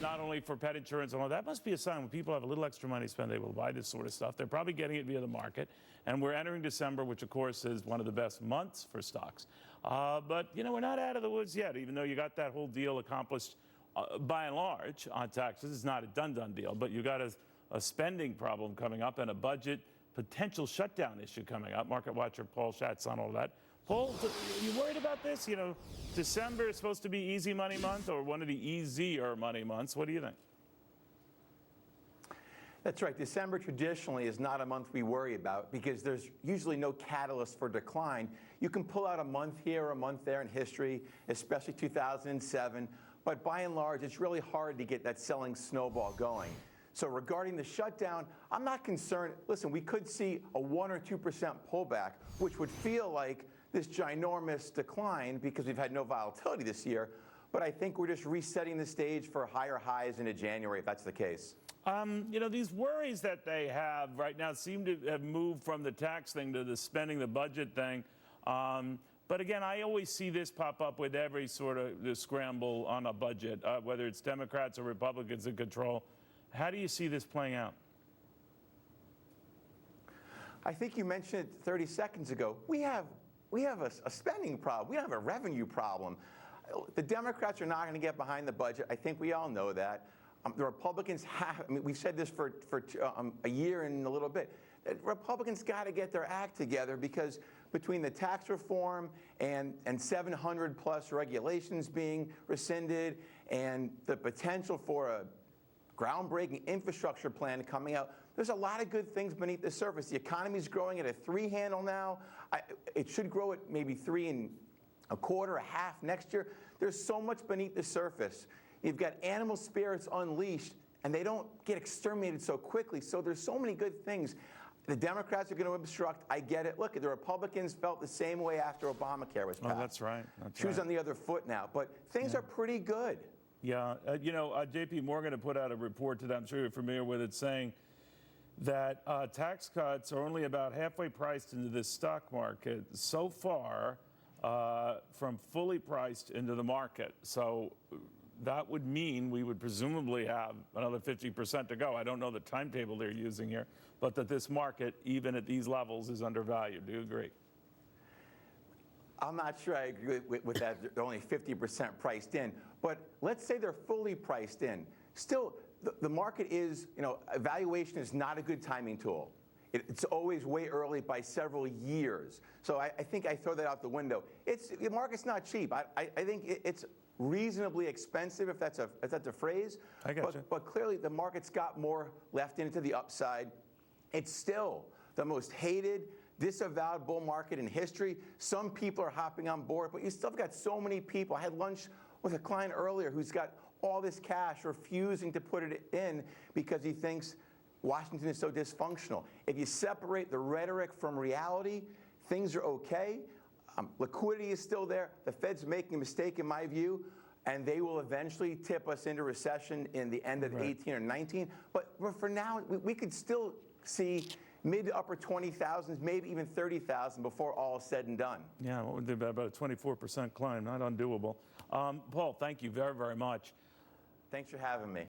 not only for pet insurance and all that must be a sign when people have a little extra money to spend, they will buy this sort of stuff. They're probably getting it via the market. And we're entering December, which, of course, is one of the best months for stocks. But, you know, we're not out of the woods yet, even though you got that whole deal accomplished by and large on taxes. It's not a done deal, but you got a spending problem coming up and a budget potential shutdown issue coming up. Market watcher Paul Schatz on all that. Paul, are you worried about this? You know, December is supposed to be easy money month or one of the easier money months. What do you think? That's right. December traditionally is not a month we worry about because there's usually no catalyst for decline. You can pull out a month here or a month there in history, especially 2007. But by and large, it's really hard to get that selling snowball going. So regarding the shutdown, I'm not concerned. Listen, we could see a 1 or 2% pullback, which would feel like this ginormous decline because we've had no volatility this year. But I think we're just resetting the stage for higher highs into January, if that's the case. You know, these worries that they have right now seem to have moved from the tax thing to the spending, the budget thing. But again, I always see this pop up with every sort of scramble on a budget, whether it's Democrats or Republicans in control. How do you see this playing out? I think you mentioned it 30 seconds ago. We have a spending problem. We don't have a revenue problem. The Democrats are not going to get behind the budget. I think we all know that. The Republicans have, I mean, we've said this for a year and a little bit. Republicans got to get their act together because between the tax reform and 700 plus regulations being rescinded and the potential for a groundbreaking infrastructure plan coming out, there's a lot of good things beneath the surface. The economy's growing at a 3 handle now. It should grow at maybe 3 1/4, a half next year. There's so much beneath the surface. You've got animal spirits unleashed, and they don't get exterminated so quickly. So there's so many good things. The Democrats are going to obstruct. I get it. Look, the Republicans felt the same way after Obamacare was passed. Oh, that's right. Shoes on the other foot now. But things are pretty good. Yeah. You know, J.P. Morgan had put out a report today, I'm sure you're familiar with it, saying that tax cuts are only about halfway priced into the stock market so far from fully priced into the market. So that would mean we would presumably have another 50% to go. I don't know the timetable they're using here, but that this market, even at these levels, is undervalued. Do you agree? I'm not sure I agree with that. They're only 50% priced in. But let's say they're fully priced in. Still, the market is, you know, evaluation is not a good timing tool. It's always way early by several years. So I think I throw that out the window. The market's not cheap. I think it's reasonably expensive, if that's a phrase. I got you. But clearly the market's got more left into the upside. It's still the most hated, disavowed bull market in history. Some people are hopping on board, but you still got so many people. I had lunch with a client earlier who's got all this cash refusing to put it in because he thinks Washington is so dysfunctional. If you separate the rhetoric from reality, things are okay. Liquidity is still there. The Fed's making a mistake, in my view, and they will eventually tip us into recession in the end of 18 or 19. But for now, we could still see mid to upper 20,000s, maybe even 30,000 before all is said and done. Yeah, what would be about a 24% climb? Not undoable. Paul, thank you very, very much. Thanks for having me.